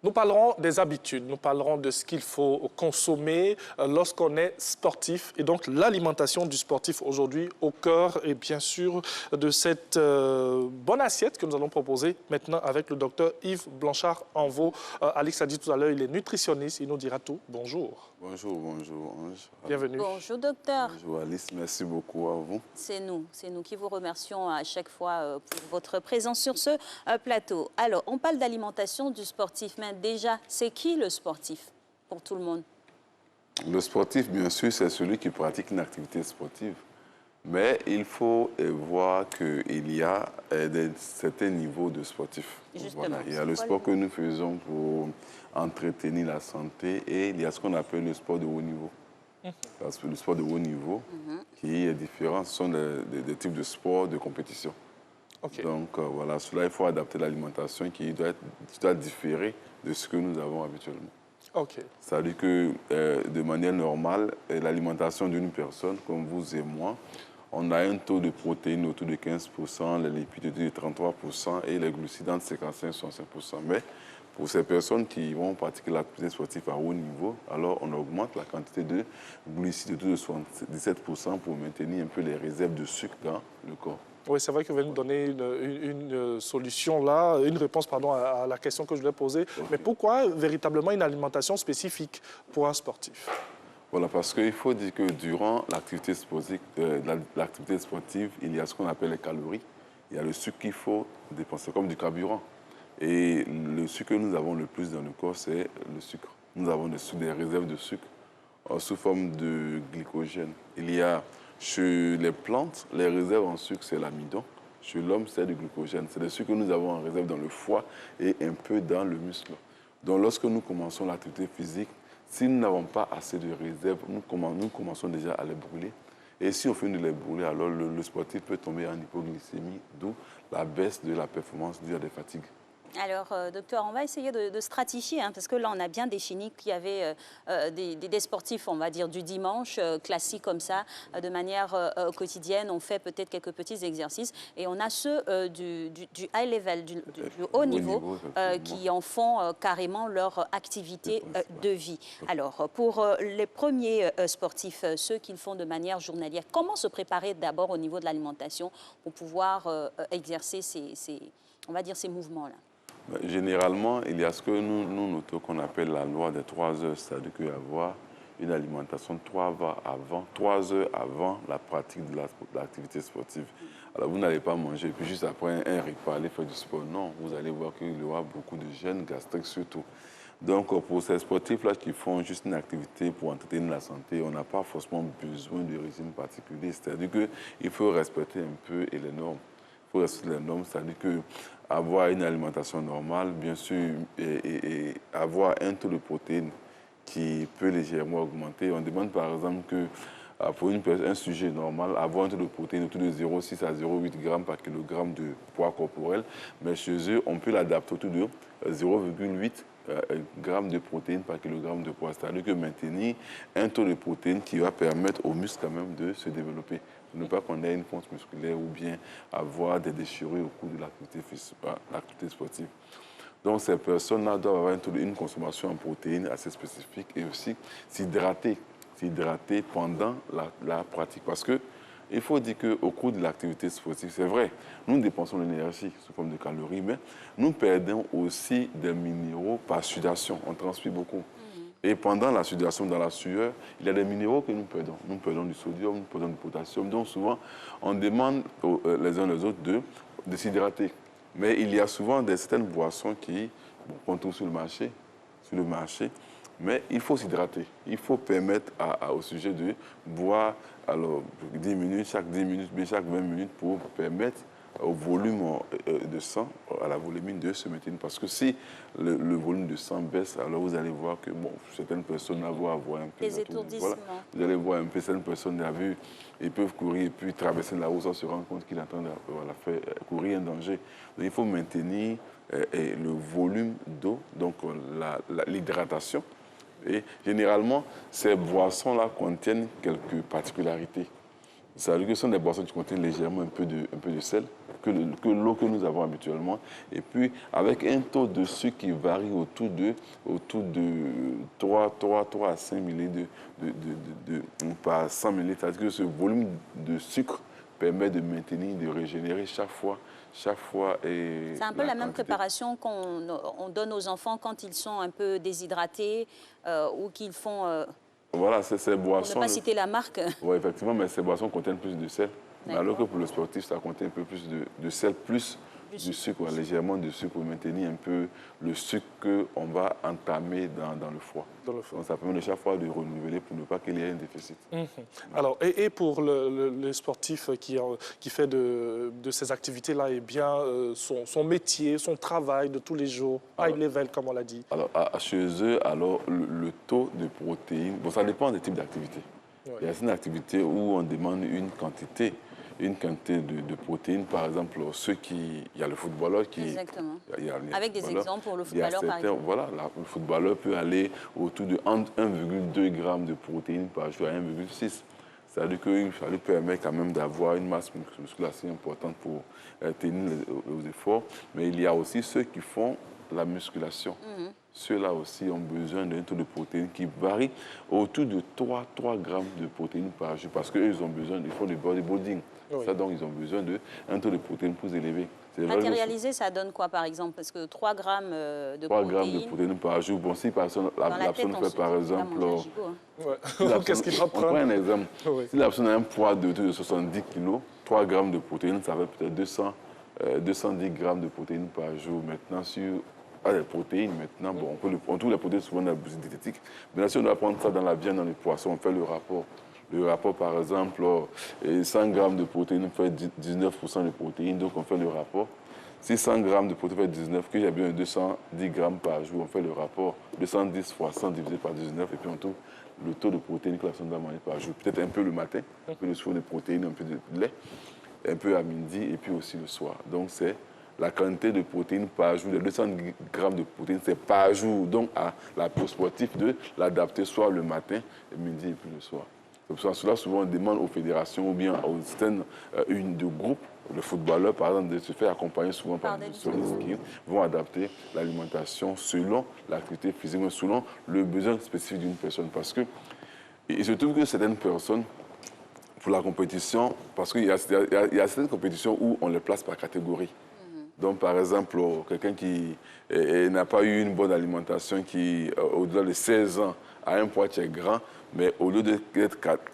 Nous parlerons des habitudes, nous parlerons de ce qu'il faut consommer lorsqu'on est sportif et donc l'alimentation du sportif aujourd'hui au cœur et bien sûr de cette bonne assiette que nous allons proposer maintenant avec le docteur Yves Blanchard-Envaux. Alix a dit tout à l'heure, il est nutritionniste, il nous dira tout. Bonjour. Bonjour, bonjour Ange. Bienvenue. Bonjour docteur. Bonjour Alice, merci beaucoup à vous. C'est nous qui vous remercions à chaque fois pour votre présence sur ce plateau. Alors, on parle d'alimentation du sportif, mais déjà, c'est qui le sportif pour tout le monde? Le sportif, bien sûr, c'est celui qui pratique une activité sportive. Mais il faut voir qu'il y a certains niveaux de sportifs. Voilà. Il y a le sport que nous faisons pour entretenir la santé et il y a ce qu'on appelle le sport de haut niveau. Parce que le sport de haut niveau, qui est différent, ce sont des types de sports de compétition. Okay. Donc voilà, cela, il faut adapter l'alimentation qui doit différer de ce que nous avons habituellement. Okay. C'est-à-dire que de manière normale, l'alimentation d'une personne, comme vous et moi, on a un taux de protéines autour de 15%, les lipides autour de 33% et les glucides entre 55-65%. Mais pour ces personnes qui vont pratiquer l'activité sportive à haut niveau, alors on augmente la quantité de glucides autour de 77% pour maintenir un peu les réserves de sucre dans le corps. Oui, c'est vrai que vous venez nous donner une solution là, une réponse pardon, à la question que je voulais poser. Okay. Mais pourquoi véritablement une alimentation spécifique pour un sportif? Voilà, parce qu'il faut dire que durant l'activité sportive, il y a ce qu'on appelle les calories. Il y a le sucre qu'il faut dépenser comme du carburant. Et le sucre que nous avons le plus dans le corps, c'est le sucre. Nous avons des réserves de sucre sous forme de glycogène. Il y a chez les plantes, les réserves en sucre, c'est l'amidon. Chez l'homme, c'est du glycogène. C'est le sucre que nous avons en réserve dans le foie et un peu dans le muscle. Donc, lorsque nous commençons l'activité physique, si nous n'avons pas assez de réserves, nous commençons déjà à les brûler. Et si on finit de les brûler, alors le sportif peut tomber en hypoglycémie, d'où la baisse de la performance due à des fatigues. Alors, docteur, on va essayer de stratifier, parce que là, on a bien défini qu'il y avait des sportifs, on va dire, du dimanche, classiques comme ça, de manière quotidienne. On fait peut-être quelques petits exercices. Et on a ceux du high level, du haut niveau qui en font carrément leur activité de vie. Alors, pour les premiers sportifs, ceux qui le font de manière journalière, comment se préparer d'abord au niveau de l'alimentation pour pouvoir exercer on va dire, ces mouvements-là? Généralement, il y a ce que nous notons qu'on appelle la loi des 3 heures, c'est-à-dire qu'avoir une alimentation 3 heures avant la pratique de l'activité sportive. Alors, vous n'allez pas manger, et puis juste après un repas, aller faire du sport. Non, vous allez voir qu'il y aura beaucoup de gènes gastriques surtout. Donc, pour ces sportifs-là qui font juste une activité pour entretenir la santé, on n'a pas forcément besoin de régime particulier. C'est-à-dire qu'il faut respecter un peu les normes. Il faut respecter les normes, c'est-à-dire qu'avoir une alimentation normale, bien sûr, et avoir un taux de protéines qui peut légèrement augmenter. On demande par exemple que pour un sujet normal, avoir un taux de protéines autour de 0,6 à 0,8 grammes par kilogramme de poids corporel, mais chez eux, on peut l'adapter autour de 0,8 grammes de protéines par kilogramme de poids. C'est-à-dire que maintenir un taux de protéines qui va permettre aux muscles quand même de se développer. Ne pas qu'on ait une fonte musculaire ou bien avoir des déchirures au cours de l'activité sportive. Donc ces personnes-là doivent avoir une consommation en protéines assez spécifique et aussi s'hydrater pendant la pratique. Parce qu'il faut dire qu'au cours de l'activité sportive, c'est vrai, nous dépensons l'énergie sous forme de calories, mais nous perdons aussi des minéraux par sudation. On transpire beaucoup. Et pendant la sudation, dans la sueur, il y a des minéraux que nous perdons. Nous perdons du sodium, nous perdons du potassium. Donc souvent, on demande les uns les autres de s'hydrater. Mais il y a souvent certaines boissons qu'on trouve sur le marché, mais il faut s'hydrater. Il faut permettre au sujet de boire 10 minutes, chaque 10 minutes, mais chaque 20 minutes pour permettre au volume de sang, à la volémie de se maintenir. Parce que si le volume de sang baisse, alors vous allez voir que certaines personnes vont avoir un peu... Des étourdissements. Voilà. Vous allez voir un peu certaines personnes, ils peuvent courir et puis traverser la route sans se rendre compte qu'ils sont en train de faire courir un danger. Donc, il faut maintenir le volume d'eau, donc l'hydratation. Et généralement, ces boissons-là contiennent quelques particularités. C'est-à-dire que ce sont des boissons qui contiennent légèrement un peu de sel. que l'eau que nous avons habituellement. Et puis, avec un taux de sucre qui varie autour de 3 à 5 millilitres par 100 millilitres. C'est-à-dire que ce volume de sucre permet de maintenir, de régénérer chaque fois. C'est un peu la même préparation qu'on donne aux enfants quand ils sont un peu déshydratés ou qu'ils font... Voilà, ces boissons... Pour ne pas citer la marque. Oui, effectivement, mais ces boissons contiennent plus de sel. Alors que pour le sportif, ça contient un peu plus de sel, plus du sucre, légèrement de sucre pour maintenir un peu le sucre qu'on va entamer dans le foie. Donc ça permet de chaque fois de renouveler pour ne pas qu'il y ait un déficit. Alors, et pour le sportif qui fait de ces activités-là, eh bien, son métier, son travail de tous les jours, high level, comme on l'a dit. Alors, chez eux, alors, le taux de protéines, bon, ça dépend des types d'activités. Ouais. Il y a certaines activités où on demande une quantité de protéines, par exemple, il y a le footballeur qui... Exactement. Avec des exemples pour le footballeur, par exemple. Voilà, le footballeur peut aller autour de 1,2 g de protéines par jour à 1,6. C'est-à-dire que ça lui permet quand même d'avoir une masse musculaire assez importante pour tenir les efforts. Mais il y a aussi ceux qui font la musculation. Ceux-là aussi ont besoin d'un taux de protéines qui varie autour de 3 grammes de protéines par jour parce qu'eux, ils font du bodybuilding. Oui. Ça, donc, ils ont besoin d'un taux de protéines plus élevé. Matérialisé, ça donne quoi, par exemple? Parce que 3 grammes de 3 grammes de protéines par jour. Bon, si la personne fait, par exemple... Qu'est-ce qu'il va prendre? On prend un exemple. Oui. Si la personne a un poids de 70 kg, 3 grammes de protéines, ça fait peut-être 210 grammes de protéines par jour. Maintenant, sur les protéines, maintenant, bon, on trouve les protéines souvent dans la bourse diététique. Maintenant, si on doit prendre ça dans la viande, dans les poissons, on fait le rapport. Le rapport, par exemple, 100 grammes de protéines fait 19% de protéines, donc on fait le rapport. Si 100 grammes de protéines fait 19, que j'ai bien 210 grammes par jour, on fait le rapport. 210 fois 100 divisé par 19, et puis on trouve le taux de protéines que la personne doit manger par jour. Peut-être un peu le matin, un peu de soir de protéines, un peu de lait, un peu à midi, et puis aussi le soir. Donc c'est la quantité de protéines par jour, les 200 grammes de protéines, c'est par jour. Donc à la peau sportive de l'adapter soit le matin, le midi et puis le soir. C'est pour cela, souvent, on demande aux fédérations ou bien aux systèmes de groupes, les footballeurs, par exemple, de se faire accompagner souvent par des spécialistes qui vont adapter l'alimentation selon l'activité physique, selon le besoin spécifique d'une personne. Parce que il se trouve que certaines personnes, pour la compétition, parce qu'il y a certaines compétitions où on les place par catégorie. Donc, par exemple, quelqu'un qui n'a pas eu une bonne alimentation, qui, au-delà de 16 ans, a un poids qui est grand, mais au lieu d'être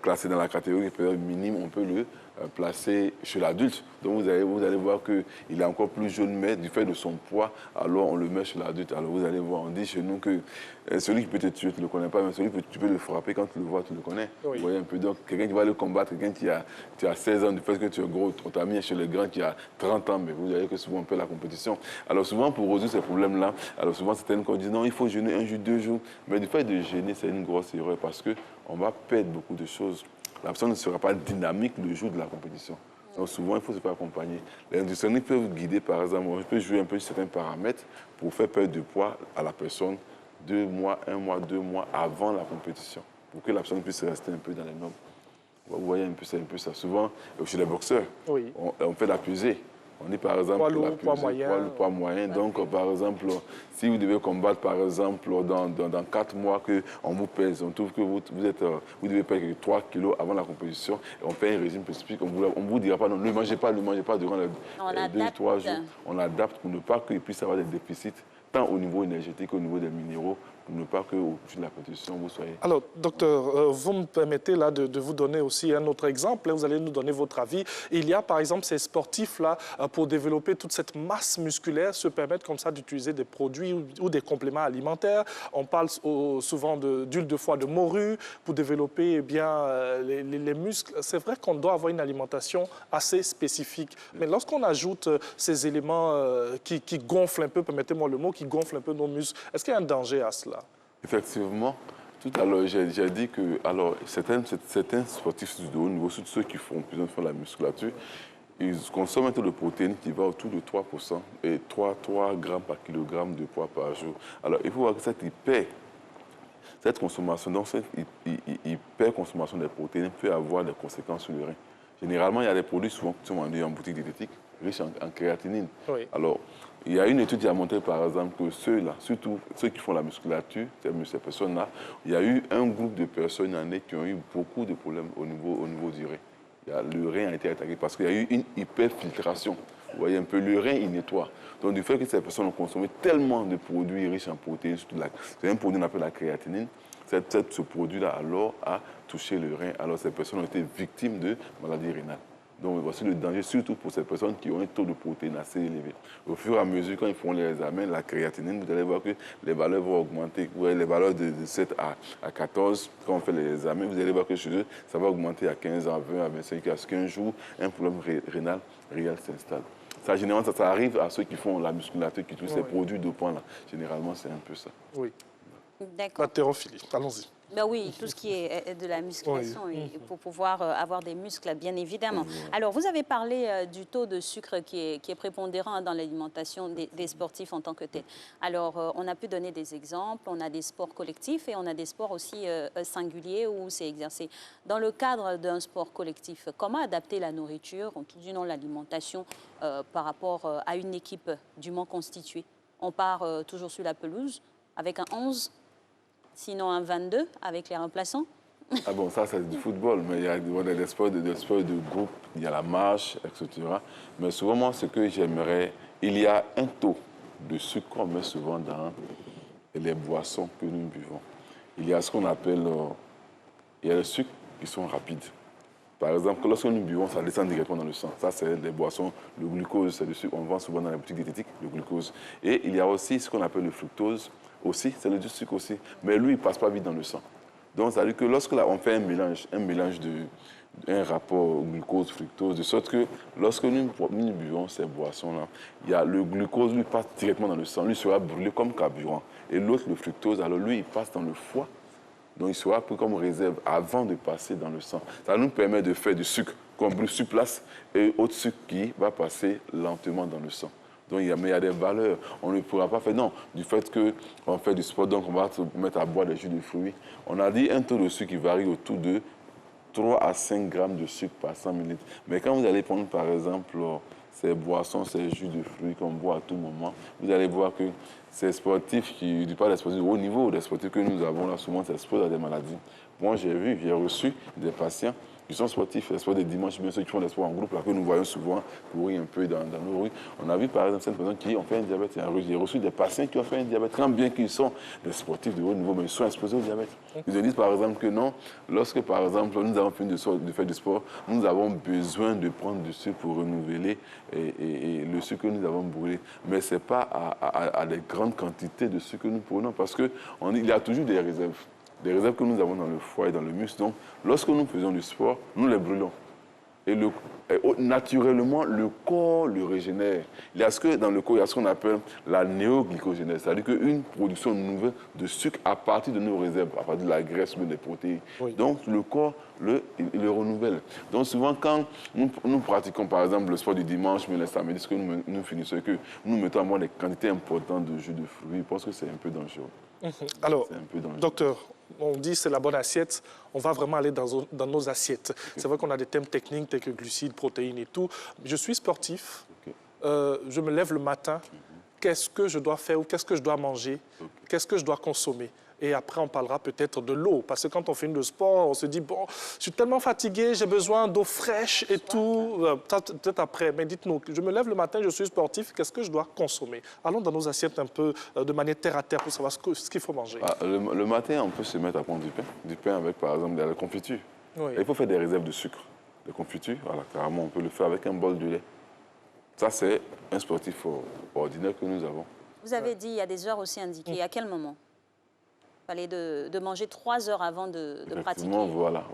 classé dans la catégorie minime, on peut le placer chez l'adulte. Donc vous allez voir qu'il est encore plus jeune, mais du fait de son poids, alors on le met chez l'adulte. Alors vous allez voir, on dit chez nous que celui qui peut te tuer, tu ne le connais pas, mais celui que tu peux le frapper, quand tu le vois, tu le connais. Oui. Vous voyez un peu. Donc quelqu'un qui va le combattre, quelqu'un qui a 16 ans, du fait que tu es gros, on t'a mis chez les grands qui a 30 ans, mais vous voyez que souvent on fait la compétition. Alors souvent, pour résoudre ces problèmes-là, alors souvent certaines gens disent non, il faut jeûner 1 jour, 2 jours. Mais du fait de jeûner, c'est une grosse erreur parce qu'on va perdre beaucoup de choses. La personne ne sera pas dynamique le jour de la compétition. Donc souvent, il faut se faire accompagner. Les industriels peuvent guider, par exemple, on peut jouer un peu sur certains paramètres pour faire perdre de poids à la personne 2 mois, 1 mois, 2 mois avant la compétition, pour que la personne puisse rester un peu dans les normes. Vous voyez un peu ça. Souvent, chez les boxeurs, oui. on fait la pesée. On dit par exemple poids moyen. Donc, par exemple, si vous devez combattre, par exemple, dans 4 mois qu'on vous pèse, on trouve que vous devez perdre 3 kilos avant la compétition, et on fait un régime spécifique, on ne vous dira pas non, ne mangez pas durant les 2-3 jours. On adapte pour ne pas qu'il puisse avoir des déficits, tant au niveau énergétique qu'au niveau des minéraux, pour ne pas qu'au fil de la compétition, vous soyez... Alors, docteur, vous me permettez là de vous donner aussi un autre exemple. Là, vous allez nous donner votre avis. Il y a, par exemple, ces sportifs-là, pour développer toute cette masse musculaire, se permettent comme ça d'utiliser des produits ou des compléments alimentaires. On parle souvent d'huile de foie de morue pour développer bien, les muscles. C'est vrai qu'on doit avoir une alimentation assez spécifique. Mais lorsqu'on ajoute ces éléments qui gonflent un peu, permettez-moi le mot, qui gonflent un peu nos muscles, est-ce qu'il y a un danger à cela? Effectivement. Tout à l'heure, j'ai dit que certains sportifs de haut niveau, surtout ceux qui font besoin de faire la musculature, ils consomment un taux de protéines qui va autour de 3% et 3 grammes par kilogramme de poids par jour. Alors, il faut voir que cette consommation, donc hyperconsommation des protéines peut avoir des conséquences sur le rein. Généralement, il y a des produits souvent qui sont vendus en boutique diététique riches en créatinine. Oui. Alors, il y a une étude qui a montré, par exemple, que ceux-là, surtout ceux qui font la musculature, ces personnes-là, il y a eu un groupe de personnes en qui ont eu beaucoup de problèmes au niveau du rein. Le rein a été attaqué parce qu'il y a eu une hyperfiltration. Vous voyez un peu, le rein, il nettoie. Donc, du fait que ces personnes ont consommé tellement de produits riches en protéines, surtout c'est un produit qu'on appelle la créatinine, ce produit-là, alors, a touché le rein. Alors, ces personnes ont été victimes de maladies rénales. Donc, voici le danger, surtout pour ces personnes qui ont un taux de protéines assez élevé. Au fur et à mesure, quand ils font les examens, la créatinine, vous allez voir que les valeurs vont augmenter. Vous voyez, les valeurs de 7 à 14, quand on fait les examens, vous allez voir que chez eux, ça va augmenter à 15 ans, à 20, à 25, à 15 jours, un problème rénal réel s'installe. Ça, généralement, ça arrive à ceux qui font la musculature, qui utilisent ces produits dopants-là. Généralement, c'est un peu ça. Oui. D'accord. Haltérophilie, allons-y. Ben oui, tout ce qui est de la musculation pour pouvoir avoir des muscles, bien évidemment. Alors, vous avez parlé du taux de sucre qui est prépondérant dans l'alimentation des sportifs en tant que tel. Alors, on a pu donner des exemples. On a des sports collectifs et on a des sports aussi singuliers où c'est exercé. Dans le cadre d'un sport collectif, comment adapter la nourriture, ou tout du nom l'alimentation, par rapport à une équipe dûment constituée? On part toujours sur la pelouse avec un 11. Sinon un 22 avec les remplaçants. Ah bon, ça c'est du football, mais il y a des sports de groupe, il y a la marche, etc. Mais souvent, moi, ce que j'aimerais, il y a un taux de sucre qu'on met souvent dans les boissons que nous buvons. Il y a ce qu'on appelle, il y a les sucres qui sont rapides. Par exemple, lorsque nous buvons, ça descend directement dans le sang. Ça, c'est les boissons. Le glucose, c'est le sucre. On vend souvent dans les boutiques diététiques, le glucose. Et il y a aussi ce qu'on appelle le fructose. Aussi, c'est le sucre aussi. Mais lui, il ne passe pas vite dans le sang. Donc, ça veut dire que lorsque là, on fait un mélange un rapport glucose-fructose, de sorte que lorsque nous buvons ces boissons-là, il y a le glucose, lui, passe directement dans le sang. Lui sera brûlé comme carburant. Et l'autre, le fructose, alors lui, il passe dans le foie. Donc, il sera pris comme réserve avant de passer dans le sang. Ça nous permet de faire du sucre qu'on brûle sur place et autre sucre qui va passer lentement dans le sang. Donc, il y a des valeurs. On ne pourra pas faire, non, du fait qu'on fait du sport, donc on va se mettre à boire des jus de fruits. On a dit un taux de sucre qui varie autour de 3 à 5 grammes de sucre par 100 ml. Mais quand vous allez prendre, par exemple, ces boissons, ces jus de fruits qu'on boit à tout moment, vous allez voir que ces sportifs, je ne dis pas des sportifs de haut niveau, des sportifs que nous avons là, souvent, s'exposent à des maladies. Moi, j'ai reçu des patients qui sont sportifs, les sports des dimanches, bien ceux qui font des sports en groupe, là, que nous voyons souvent courir un peu dans nos rues. On a vu par exemple certaines personnes qui ont fait un diabète. J'ai reçu des patients qui ont fait un diabète, quand bien qu'ils sont des sportifs de haut niveau, mais ils sont exposés au diabète. Ils disent par exemple que non, lorsque par exemple nous avons fini de faire du sport, nous avons besoin de prendre du sucre pour renouveler et le sucre que nous avons brûlé. Mais ce n'est pas à des grandes quantités de sucre que nous prenons, parce qu'il y a toujours des réserves. Des réserves que nous avons dans le foie et dans le muscle. Donc, lorsque nous faisons du sport, nous les brûlons. Et naturellement, le corps le régénère. Il y a dans le corps, il y a ce qu'on appelle la néoglycogénèse, c'est-à-dire qu'une production nouvelle de sucre à partir de nos réserves, à partir de la graisse ou des protéines. Oui. Donc, le corps il le renouvelle. Donc, souvent, quand nous pratiquons, par exemple, le sport du dimanche, mais le samedi, ce que nous finissons, que nous mettons à moins des quantités importantes de jus de fruits, je pense que c'est un peu dangereux. Alors, docteur, on dit que c'est la bonne assiette, on va vraiment aller dans nos assiettes. Okay. C'est vrai qu'on a des thèmes techniques tels que glucides, protéines et tout. Je suis sportif, je me lève le matin, qu'est-ce que je dois faire ou qu'est-ce que je dois manger, qu'est-ce que je dois consommer? Et après, on parlera peut-être de l'eau. Parce que quand on fait de sport, on se dit, bon, je suis tellement fatigué, j'ai besoin d'eau fraîche et tout. Peut-être après. Mais dites-nous, je me lève le matin, je suis sportif, qu'est-ce que je dois consommer? Allons dans nos assiettes un peu de manière terre à terre pour savoir ce qu'il faut manger. Le matin, on peut se mettre à prendre du pain. Du pain avec, par exemple, de la confiture. Oui. Il faut faire des réserves de sucre. De confiture, voilà, carrément, on peut le faire avec un bol de lait. Ça, c'est un sportif ordinaire que nous avons. Vous avez dit, il y a des heures aussi indiquées. À quel moment? Il fallait de manger 3 heures avant de pratiquer. Voilà.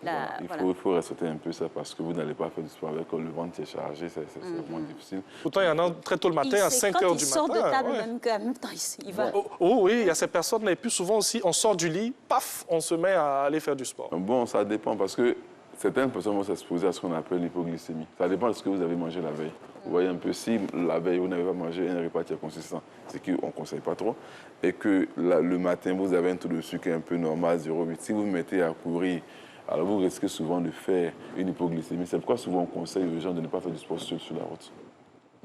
Il faut respecter un peu ça parce que vous n'allez pas faire du sport avec le ventre qui est chargé, c'est vraiment difficile. Pourtant, il y en a très tôt le matin, à 5 heures du matin. Il sort de table, même qu'en même temps, il va... oui, il y a ces personnes, mais plus souvent aussi, on sort du lit, paf, on se met à aller faire du sport. Bon, ça dépend parce que certaines personnes vont s'exposer à ce qu'on appelle l'hypoglycémie. Ça dépend de ce que vous avez mangé la veille. Vous voyez un peu, si la veille, vous n'avez pas mangé un repas qui est consistant, c'est qu'on ne conseille pas trop, et que le matin, vous avez un taux de sucre un peu normal, 0,8. Si vous vous mettez à courir alors vous risquez souvent de faire une hypoglycémie. C'est pourquoi souvent on conseille aux gens de ne pas faire du sport seul sur la route.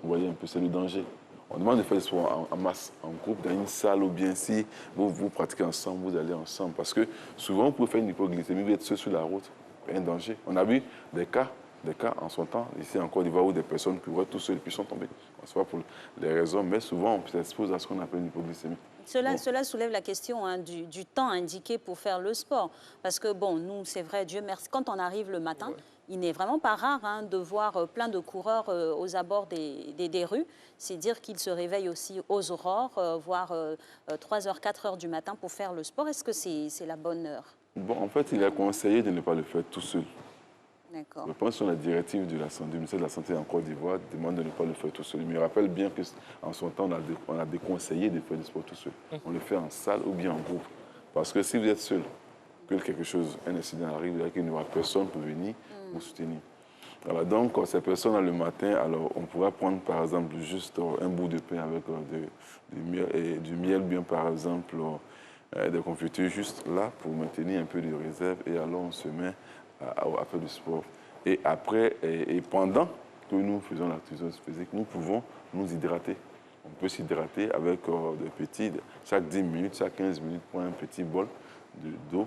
Vous voyez un peu, c'est le danger. On demande de faire du sport en masse, en groupe, dans une salle, ou bien si vous pratiquez ensemble, vous allez ensemble. Parce que souvent, vous pouvez faire une hypoglycémie, vous êtes seul sur la route, un danger. On a vu des cas en son temps, ici en Côte d'Ivoire, où des personnes couraient tout seuls et puis sont tombées. On ne sait pas pour les raisons, mais souvent, on s'expose à ce qu'on appelle une hypoglycémie. Cela soulève la question hein, du temps indiqué pour faire le sport. Parce que, bon, nous, c'est vrai, Dieu merci, quand on arrive le matin, il n'est vraiment pas rare hein, de voir plein de coureurs aux abords des rues. C'est dire qu'ils se réveillent aussi aux aurores, voire 3h, 4h du matin pour faire le sport. Est-ce que c'est la bonne heure? Bon, en fait, il est conseillé de ne pas le faire tout seul. D'accord. Je pense que la directive du ministère de la Santé en Côte d'Ivoire demande de ne pas le faire tout seul. Mais je rappelle bien qu'en son temps, on a déconseillé de faire du sport tout seul. On le fait en salle ou bien en groupe. Parce que si vous êtes seul, que quelque chose, un incident arrive, il n'y aura personne pour venir vous soutenir. Alors donc, ces personnes-là, le matin, alors on pourra prendre par exemple juste un bout de pain avec du miel, bien par exemple des confitures juste là pour maintenir un peu de réserve et alors on se met à faire du sport. Et après, et pendant que nous faisons l'activité physique, nous pouvons nous hydrater. On peut s'hydrater avec des petits, chaque 10 minutes, chaque 15 minutes, prendre un petit bol d'eau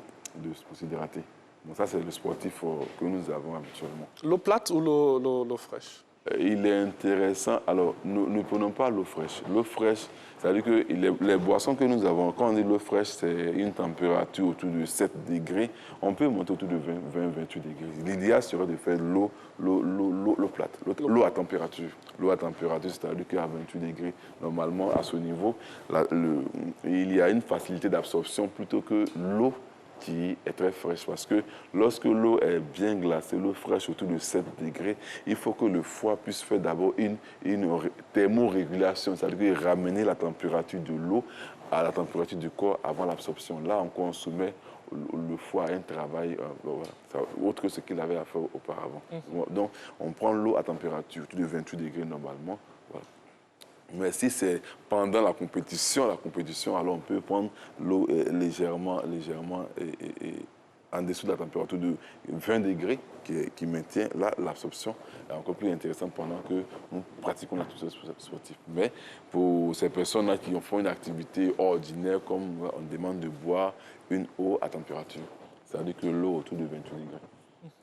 pour s'hydrater. Donc ça, c'est le sportif que nous avons habituellement. L'eau plate ou l'eau fraîche? Il est intéressant. Alors, nous ne prenons pas l'eau fraîche. L'eau fraîche, c'est-à-dire que les boissons que nous avons, quand on dit l'eau fraîche, c'est une température autour de 7 degrés. On peut monter autour de 20-28 degrés. L'idéal serait de faire l'eau plate, l'eau à température. L'eau à température, c'est-à-dire qu'à 28 degrés, normalement, à ce niveau, il y a une facilité d'absorption plutôt que l'eau qui est très fraîche parce que lorsque l'eau est bien glacée, l'eau fraîche autour de 7 degrés, il faut que le foie puisse faire d'abord une thermorégulation, c'est-à-dire ramener la température de l'eau à la température du corps avant l'absorption. Là encore, on soumet le foie à un travail autre que ce qu'il avait à faire auparavant. Donc, on prend l'eau à température autour de 28 degrés normalement. Voilà. Mais si c'est pendant la compétition, alors on peut prendre l'eau légèrement en dessous de la température de 20 degrés qui maintient l'absorption. C'est encore plus intéressant pendant que nous pratiquons l'activité sportive. Mais pour ces personnes-là qui font une activité ordinaire, comme on demande de boire une eau à température, c'est-à-dire que l'eau autour de 28 degrés.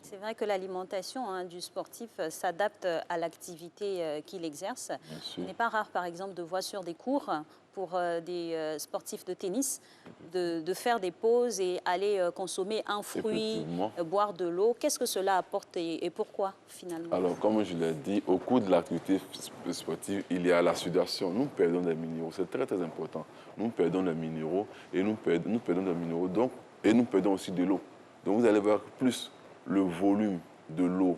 C'est vrai que l'alimentation hein, du sportif s'adapte à l'activité qu'il exerce. Il n'est pas rare, par exemple, de voir sur des cours pour des sportifs de tennis, de faire des pauses et aller consommer un fruit, boire de l'eau. Qu'est-ce que cela apporte et pourquoi, finalement? Alors, comme je l'ai dit, au cours de l'activité sportive, il y a la sudation. Nous perdons des minéraux. C'est très, très important. Nous perdons des minéraux et nous perdons des minéraux, et nous perdons aussi de l'eau. Donc, vous allez voir plus le volume de l'eau,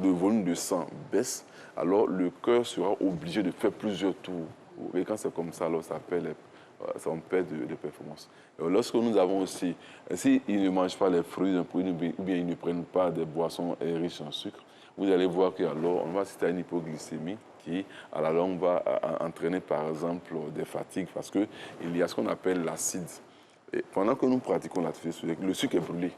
le volume de sang baisse, alors le cœur sera obligé de faire plusieurs tours. Et quand c'est comme ça, alors ça perd de performance. Et lorsque nous avons aussi, s'ils ne mangent pas les fruits ou bien ils ne prennent pas des boissons riches en sucre, vous allez voir qu'alors on va assister à une hypoglycémie qui, à la longue, va entraîner par exemple des fatigues parce qu'il y a ce qu'on appelle l'acide. Et pendant que nous pratiquons l'activité, le sucre est brûlé.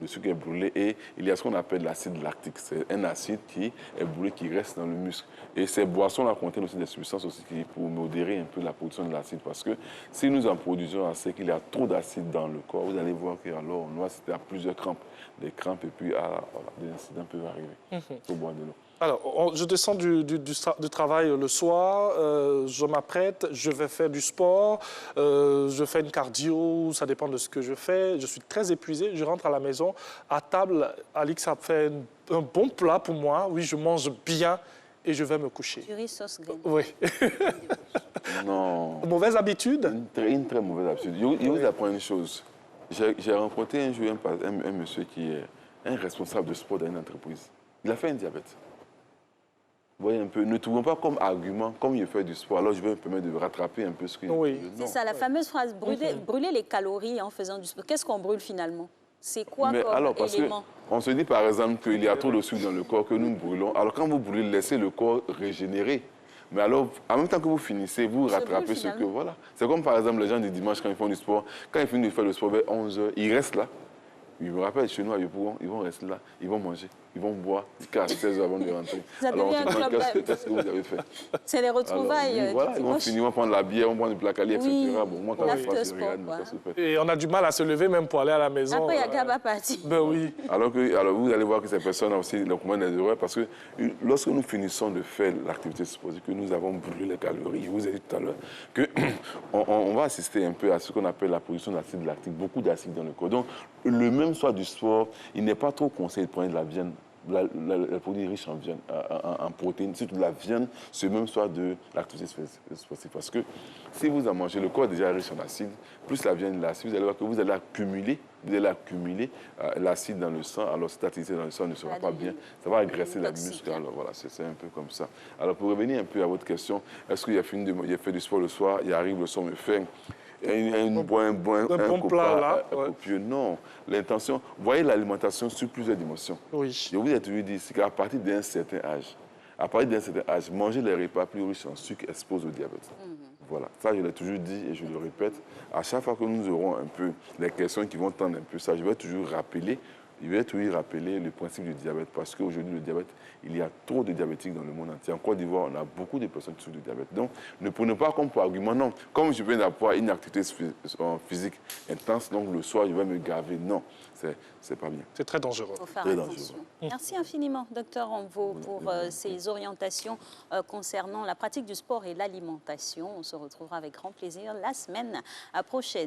Le sucre est brûlé et il y a ce qu'on appelle l'acide lactique. C'est un acide qui est brûlé, qui reste dans le muscle. Et ces boissons-là contiennent aussi des substances aussi pour modérer un peu la production de l'acide. Parce que si nous en produisons assez, qu'il y a trop d'acide dans le corps, vous allez voir qu'alors on va assister à plusieurs crampes. Des crampes et puis des incidents peuvent arriver. Il faut boire de l'eau. Alors, je descends du travail le soir, je m'apprête, je vais faire du sport, je fais une cardio, ça dépend de ce que je fais. Je suis très épuisé, je rentre à la maison. À table, Alix a fait un bon plat pour moi. Oui, je mange bien et je vais me coucher. Du riz sauce graine. Oui. Non. Mauvaise habitude? Une très mauvaise habitude. Je vous apprends une chose. J'ai rencontré un jour un monsieur qui est un responsable de sport dans une entreprise. Il a fait un diabète. Vous voyez un peu, ne trouvons pas comme argument, comme il fait du sport, alors je vais me permettre de rattraper un peu ce que... Oui. C'est ça, la fameuse phrase, brûler les calories en faisant du sport. Qu'est-ce qu'on brûle finalement? C'est quoi comme élément? On se dit par exemple qu'il y a trop de sucre dans le corps que nous brûlons. Alors quand vous brûlez, laissez le corps régénérer. Mais alors, en même temps que vous finissez, vous rattrapez ce que... Voilà. C'est comme par exemple les gens du dimanche quand ils font du sport. Quand ils finissent de faire le sport vers 11h, ils restent là. Je me rappelle, chez nous, à Yopougon, ils vont rester là, ils vont manger, ils vont boire jusqu'à 16 heures avant de rentrer. Ça Alors, devient on se un demande, club. qu'est-ce que vous avez fait? C'est les retrouvailles. Alors, voilà, ils vont finir, ils vont prendre la bière, ils vont prendre du placali, etc. Oui, Bon, moi, quand je passe, je l'after-sport, regarde, quoi. qu'est-ce que vous faites? Et on a du mal à se lever même pour aller à la maison. Après, il y a Gaba parti. Ben oui. Alors vous allez voir que ces personnes ont aussi le commun des erreurs parce que lorsque nous finissons de faire l'activité sportive, que nous avons brûlé les calories, je vous ai dit tout à l'heure, qu'on va assister un peu à ce qu'on appelle la production d'acide lactique, beaucoup d'acide dans le corps. Donc, le même soir du sport, il n'est pas trop conseillé de prendre de la viande, la produit riche en viande, en protéines, surtout de la viande, ce même soir de l'activité sportive. Parce que si vous en mangez, le corps est déjà riche en acide, plus la viande est l'acide, vous allez voir que vous allez accumuler l'acide dans le sang. Alors cette activité dans le sang ne sera pas bien, ça va agresser la muscle. Alors voilà, c'est un peu comme ça. Alors pour revenir un peu à votre question, est-ce qu'il a fait du sport le soir, il arrive le soir me fait un bon plat là, copieux? Non, l'intention, vous voyez l'alimentation sur plusieurs dimensions. Oui. Je vous ai toujours dit, c'est qu'à partir d'un certain âge, manger les repas plus riches en sucre expose au diabète. Voilà, ça je l'ai toujours dit et je le répète. À chaque fois que nous aurons un peu des questions qui vont tendre un peu ça, je vais toujours rappeler le principe du diabète parce qu'aujourd'hui, le diabète, il y a trop de diabétiques dans le monde entier. En Côte d'Ivoire, on a beaucoup de personnes qui souffrent du diabète. Donc, ne prenez pas comme pour argument, non, comme je viens d'avoir une activité physique intense, donc le soir, je vais me gaver. Non, c'est pas bien. C'est très dangereux. Il faut faire Très attention. dangereux. Merci infiniment, docteur Anvo, pour ces orientations concernant la pratique du sport et l'alimentation. On se retrouvera avec grand plaisir la semaine prochaine.